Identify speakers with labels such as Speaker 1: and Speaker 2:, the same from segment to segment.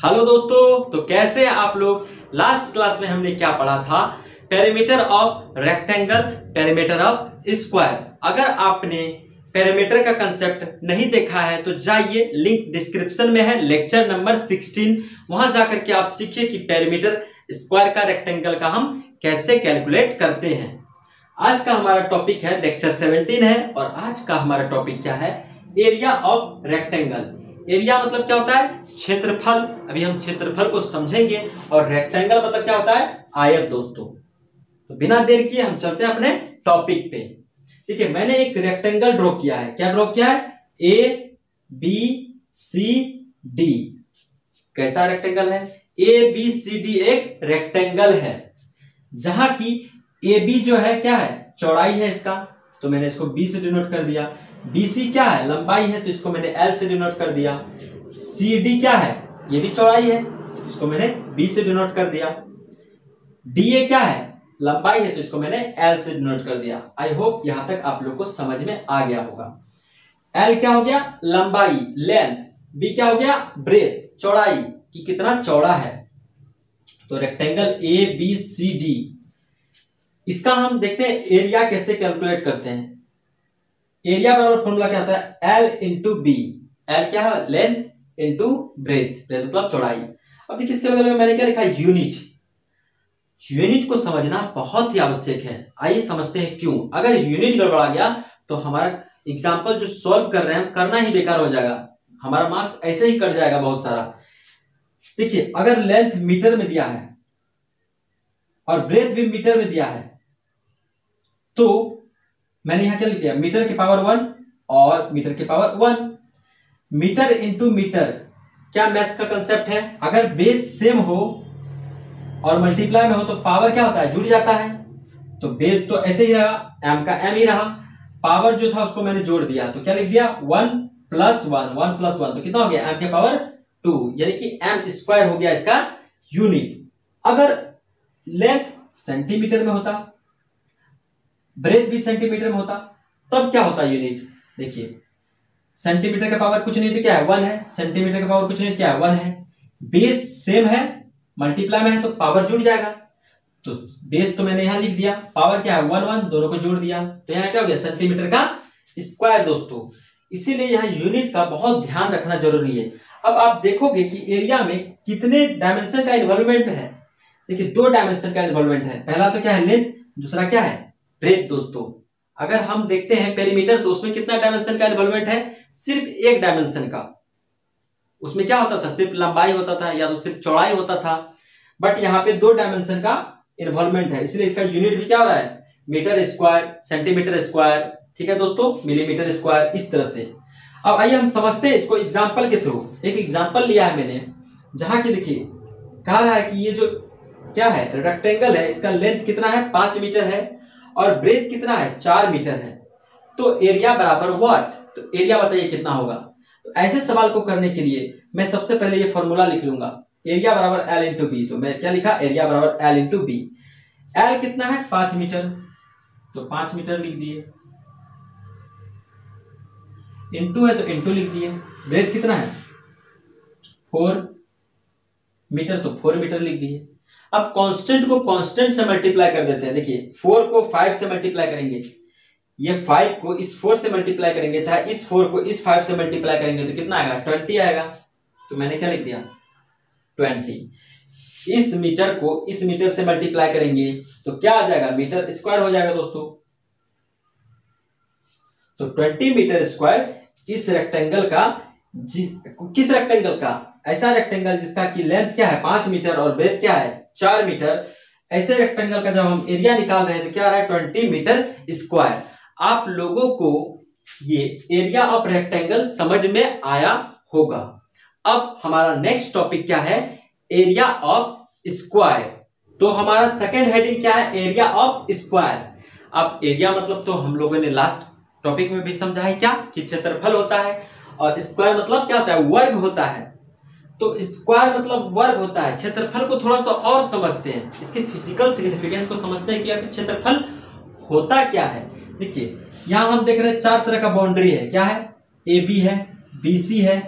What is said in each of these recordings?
Speaker 1: Hello दोस्तों, तो कैसे हैं आप लोग। लास्ट क्लास में हमने क्या पढ़ा था, perimeter of rectangle, perimeter of square. अगर आपने पेरीमीटर का कंसेप्ट नहीं देखा है तो जाइए, लिंक डिस्क्रिप्शन में है, लेक्चर नंबर 16, वहां जाकर के आप सीखिए कि पेरीमीटर स्क्वायर का, रेक्टेंगल का हम कैसे कैलकुलेट करते हैं। आज का हमारा टॉपिक है, लेक्चर 17 है, और आज का हमारा टॉपिक क्या है, एरिया ऑफ रेक्टेंगल। एरिया मतलब क्या होता है, क्षेत्रफल। अभी हम क्षेत्रफल को समझेंगे। और रेक्टेंगल मतलब क्या होता है, आयत। दोस्तों तो बिना देर किए हम चलते हैं अपने टॉपिक पे। देखिए, मैंने एक रेक्टेंगल ड्रॉ किया है। क्या ड्रॉ किया है, ए बी सी डी। कैसा रेक्टेंगल है, ए बी सी डी एक रेक्टेंगल है, जहां की ए बी जो है क्या है, चौड़ाई है इसका, तो मैंने इसको बी से डिनोट कर दिया। BC क्या है, लंबाई है, तो इसको मैंने L से डिनोट कर दिया। CD क्या है, ये भी चौड़ाई है, तो इसको मैंने B से डिनोट कर दिया। DA क्या है, लंबाई है, तो इसको मैंने L से डिनोट कर दिया। आई होप यहां तक आप लोग को समझ में आ गया होगा। L क्या हो गया, लंबाई, लेंथ। B क्या हो गया, ब्रेथ, चौड़ाई, कि कितना चौड़ा है। तो रेक्टेंगल ABCD, इसका हम देखते हैं एरिया कैसे कैलकुलेट करते हैं। एरिया बराबर फॉर्मूला क्या होता है, L इंटू बी। L क्या है, लेंथ इंटू ब्रेथ, ब्रेथ मतलब चौड़ाई। अब देखिए, इसके बगल में मैंने क्या लिखा है, यूनिट। यूनिट को समझना बहुत ही आवश्यक है। आइए समझते हैं क्यों। अगर यूनिट गड़बड़ा गया तो हमारा एग्जाम्पल जो सॉल्व कर रहे हैं करना ही बेकार हो जाएगा, हमारा मार्क्स ऐसे ही कट जाएगा बहुत सारा। देखिए, अगर लेंथ मीटर में दिया है और ब्रेथ भी मीटर में दिया है, तो मैंने यहां क्या लिख दिया, मीटर के पावर 1 और मीटर के पावर 1। मीटर इंटू मीटर क्या मैथ्स का कंसेप्ट है, अगर बेस सेम हो और मल्टीप्लाई में हो तो पावर क्या होता है, जुड़ जाता है। तो बेस तो ऐसे ही रहा, m का m ही रहा, पावर जो था उसको मैंने जोड़ दिया, तो क्या लिख दिया, 1 + 1, 1 + 1, तो कितना हो गया, m के पावर 2, यानी कि m स्क्वायर हो गया इसका यूनिट। अगर लेंथ सेंटीमीटर में होता, ब्रेथ भी सेंटीमीटर में होता, तब क्या होता यूनिट। देखिए, सेंटीमीटर का पावर कुछ नहीं तो क्या है, 1 है, सेंटीमीटर का पावर कुछ नहीं तो क्या है, 1 है। बेस सेम है, मल्टीप्लाई में है, तो पावर जुड़ जाएगा। तो बेस तो मैंने यहां लिख दिया, पावर क्या है, 1 1, दोनों को जोड़ दिया, तो यहां क्या हो गया, सेंटीमीटर का स्क्वायर। दोस्तों इसीलिए यहां यूनिट का बहुत ध्यान रखना जरूरी है। अब आप देखोगे कि एरिया में कितने डायमेंशन का इन्वॉल्वमेंट है। देखिए, 2 डायमेंशन का इन्वॉल्वमेंट है। पहला तो क्या है, लेंथ, दूसरा क्या है, ब्रेथ। दोस्तों अगर हम देखते हैं पेरीमीटर, तो उसमें कितना डायमेंशन का इन्वॉल्वमेंट है, सिर्फ एक डायमेंशन का। उसमें क्या होता था, सिर्फ लंबाई होता था या तो सिर्फ चौड़ाई होता था, बट यहाँ पे 2 डायमेंशन का इन्वॉल्वमेंट है, इसलिए इसका यूनिट भी क्या हो रहा है, मीटर स्क्वायर, सेंटीमीटर स्क्वायर, ठीक है दोस्तों, मिलीमीटर स्क्वायर, इस तरह से। अब आइए हम समझते हैं इसको एग्जाम्पल के थ्रू। एक एग्जाम्पल लिया है मैंने, जहां की देखिए कहा रहा है कि ये जो क्या है, रेक्टेंगल है, इसका लेंथ कितना है, 5 मीटर है, और ब्रेथ कितना है, 4 मीटर है। तो एरिया बराबर व्हाट, तो एरिया बताइए कितना होगा। तो ऐसे सवाल को करने के लिए मैं सबसे पहले ये फॉर्मूला लिख लूंगा, एरिया बराबर L इंटू बी। तो मैं क्या लिखा, एरिया बराबर L इंटू बी। L कितना है, 5 मीटर, तो 5 मीटर लिख दिए, इंटू है तो इंटू लिख दिए। ब्रेथ कितना है, 4 मीटर, तो 4 मीटर लिख दिए। अब कांस्टेंट को कांस्टेंट से मल्टीप्लाई कर देते हैं। देखिए, 4 को 5 से मल्टीप्लाई करेंगे, ये 5 को इस 4 से मल्टीप्लाई करेंगे, चाहे इस 4 को इस 5 से मल्टीप्लाई करेंगे, तो कितना आएगा, 20 आएगा। तो मैंने क्या लिख दिया, 20। इस मीटर को इस मीटर से मल्टीप्लाई करेंगे तो क्या आ जाएगा, मीटर स्क्वायर हो जाएगा दोस्तों। तो 20 मीटर स्क्वायर इस रेक्टेंगल का, किस रेक्टेंगल का, ऐसा रेक्टेंगल जिसका की लेंथ क्या है, 5 मीटर और ब्रेथ क्या है, 4 मीटर। ऐसे रेक्टेंगल का जब हम एरिया निकाल रहे हैं तो क्या आ रहा है, 20 मीटर स्क्वायर। आप लोगों को ये एरिया ऑफ रेक्टेंगल समझ में आया होगा। अब हमारा नेक्स्ट टॉपिक क्या है, एरिया ऑफ स्क्वायर। तो हमारा सेकंड हेडिंग क्या है, एरिया ऑफ स्क्वायर। अब एरिया मतलब तो हम लोगों ने लास्ट टॉपिक में भी समझा है क्या, कि क्षेत्रफल होता है, और स्क्वायर मतलब क्या होता है, वर्ग होता है। तो स्क्वायर मतलब वर्ग होता है। क्षेत्रफल को थोड़ा सा और समझते हैं, इसके फिजिकल सिग्निफिकेंस को समझते हैं कि आखिर क्षेत्रफल होता क्या है। देखिए, यहां हम देख रहे हैं 4 तरह का बाउंड्री है। क्या है, AB है, BC है,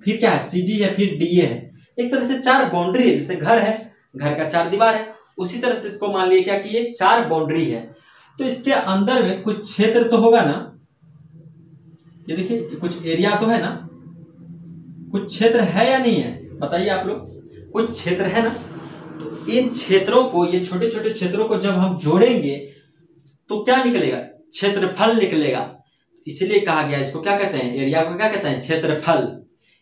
Speaker 1: फिर क्या है, CD है, फिर DA है। एक तरह से 4 बाउंड्री है, जैसे घर है, घर का 4 दीवार है, उसी तरह से इसको मान लिए क्या कि ये 4 बाउंड्री है। तो इसके अंदर में कुछ क्षेत्र तो होगा ना, ये देखिए कुछ एरिया तो है ना, कुछ क्षेत्र है या नहीं है, बताइए आप लोग, कुछ क्षेत्र है ना। तो इन क्षेत्रों को, ये छोटे छोटे क्षेत्रों को जब हम जोड़ेंगे तो क्या निकलेगा, क्षेत्रफल निकलेगा। इसलिए कहा गया, इसको क्या कहते हैं, एरिया को क्या कहते हैं, क्षेत्रफल।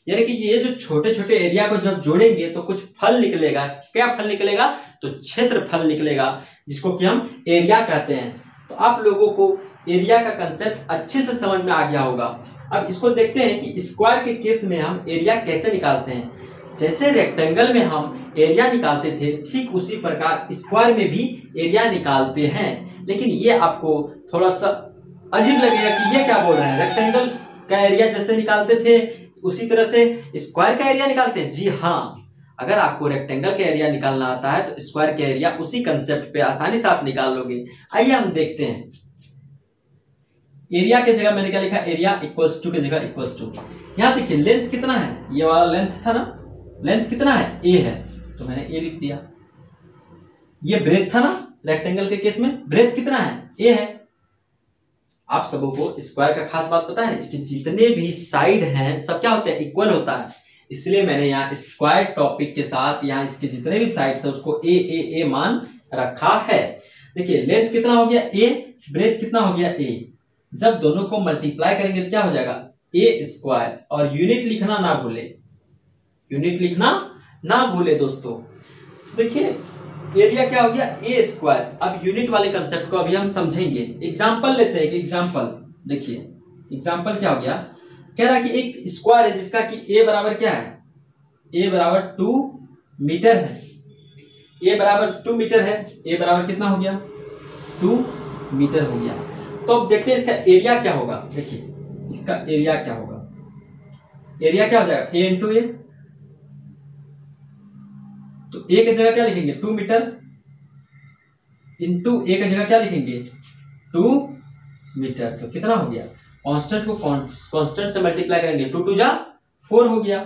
Speaker 1: यानी कि ये जो छोटे छोटे एरिया को जब जोड़ेंगे तो कुछ फल निकलेगा। क्या फल निकलेगा, तो क्षेत्रफल निकलेगा, जिसको कि हम एरिया कहते हैं। तो आप लोगों को एरिया का कंसेप्ट अच्छे से समझ में आ गया होगा। अब इसको देखते हैं कि स्क्वायर के केस में हम एरिया कैसे निकालते हैं। जैसे रेक्टेंगल में हम एरिया निकालते थे, ठीक उसी प्रकार स्क्वायर में भी एरिया निकालते हैं। लेकिन ये आपको थोड़ा सा अजीब लगेगा कि ये क्या बोल रहे हैं, रेक्टेंगल का एरिया जैसे निकालते थे उसी तरह से स्क्वायर का एरिया निकालते हैं। जी हाँ, अगर आपको रेक्टेंगल का एरिया निकालना आता है तो स्क्वायर का एरिया उसी कंसेप्ट पे आसानी से आप निकाल लोगे। आइए हम देखते हैं। एरिया की जगह मैंने क्या लिखा, एरिया इक्वल्स टू की जगह इक्वल्स टू। यहां देखिए लेंथ कितना है, ये वाला लेंथ था ना, लेंथ कितना है, ए है, तो मैंने ए लिख दिया। ये ब्रेथ था ना, रेक्टेंगल के केस में ब्रेथ कितना है, ए है। आप सबों को स्क्वायर का खास बात पता है, इसके जितने भी साइड हैं सब क्या होते हैं, इक्वल होता है। इसलिए मैंने यहाँ स्क्वायर टॉपिक के साथ यहाँ इसके जितने भी साइड्स है उसको ए मान रखा है। देखिए लेंथ कितना हो गया ए, ब्रेथ कितना हो गया ए। जब दोनों को मल्टीप्लाई करेंगे तो क्या हो जाएगा, ए स्क्वायर। और यूनिट लिखना ना भूले, यूनिट लिखना ना भूले दोस्तों। देखिए एरिया क्या हो गया, ए स्क्वायर। अब यूनिट वाले कंसेप्ट को अभी हम समझेंगे। एग्जांपल लेते हैं, एग्जांपल देखिए, एग्जांपल क्या हो गया, कह रहा है कि एक स्क्वायर है जिसका कि ए बराबर क्या है, ए बराबर 2 मीटर है। ए बराबर 2 मीटर है, ए बराबर कितना हो गया, 2 मीटर हो गया। तो अब देखते हैं इसका एरिया क्या होगा। देखिए इसका एरिया क्या होगा, एरिया क्या हो जाएगा, ए इंटू ए। तो ए की जगह क्या लिखेंगे, 2 मीटर, इंटू ए की जगह क्या लिखेंगे, 2 मीटर। तो कितना हो गया, कांस्टेंट को कांस्टेंट से मल्टीप्लाई करेंगे, 2 2 जा 4 हो गया,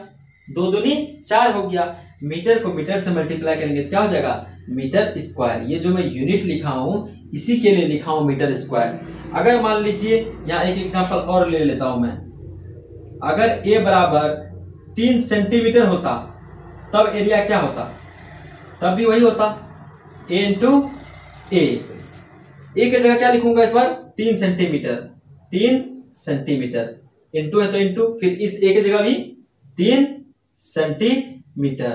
Speaker 1: 2 दूनी 4 हो गया। मीटर को मीटर से मल्टीप्लाई करेंगे क्या हो जाएगा, मीटर स्क्वायर। ये जो मैं यूनिट लिखा हूं इसी के लिए लिखा हूं मीटर स्क्वायर। अगर मान लीजिए यहाँ एक एग्जांपल और ले लेता हूं मैं, अगर ए बराबर 3 सेंटीमीटर होता तब एरिया क्या होता, तब भी वही होता, ए इंटू ए। ए की जगह क्या लिखूंगा इस बार, 3 सेंटीमीटर, 3 सेंटीमीटर, इंटू है तो इंटू, फिर इस ए की जगह भी 3 सेंटीमीटर।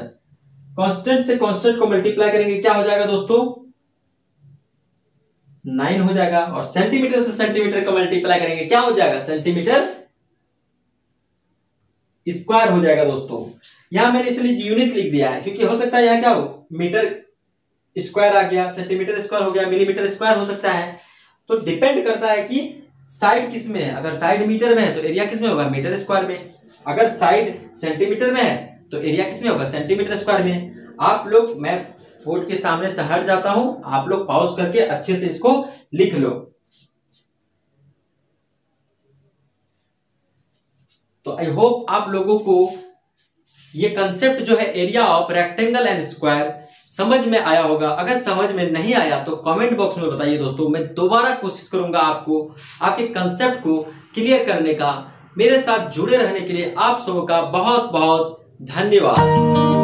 Speaker 1: कांस्टेंट से कांस्टेंट को मल्टीप्लाई करेंगे क्या हो जाएगा दोस्तों, 9 हो जाएगा। और सेंटीमीटर से सेंटीमीटर का मल्टीप्लाई करेंगे क्या हो जाएगा, सेंटीमीटर स्क्वायर हो जाएगा दोस्तों। यहां मैंने इसलिए यूनिट लिख दिया है क्योंकि हो सकता है यहां क्या हो, मीटर स्क्वायर आ गया, सेंटीमीटर स्क्वायर हो गया, मिलीमीटर स्क्वायर हो सकता है। तो डिपेंड करता है कि साइड किस में है। अगर साइड मीटर में है तो एरिया किस में होगा, मीटर स्क्वायर में। अगर साइड सेंटीमीटर में है तो एरिया किस में होगा, सेंटीमीटर स्क्वायर में। आप लोग, मैं बोर्ड के सामने से हट जाता हूं, आप लोग पॉज करके अच्छे से इसको लिख लो। तो आई होप आप लोगों को ये कंसेप्ट जो है area of rectangle and square समझ में आया होगा। अगर समझ में नहीं आया तो कमेंट बॉक्स में बताइए दोस्तों, मैं दोबारा कोशिश करूंगा आपको आपके कंसेप्ट को क्लियर करने का। मेरे साथ जुड़े रहने के लिए आप सबों का बहुत बहुत धन्यवाद।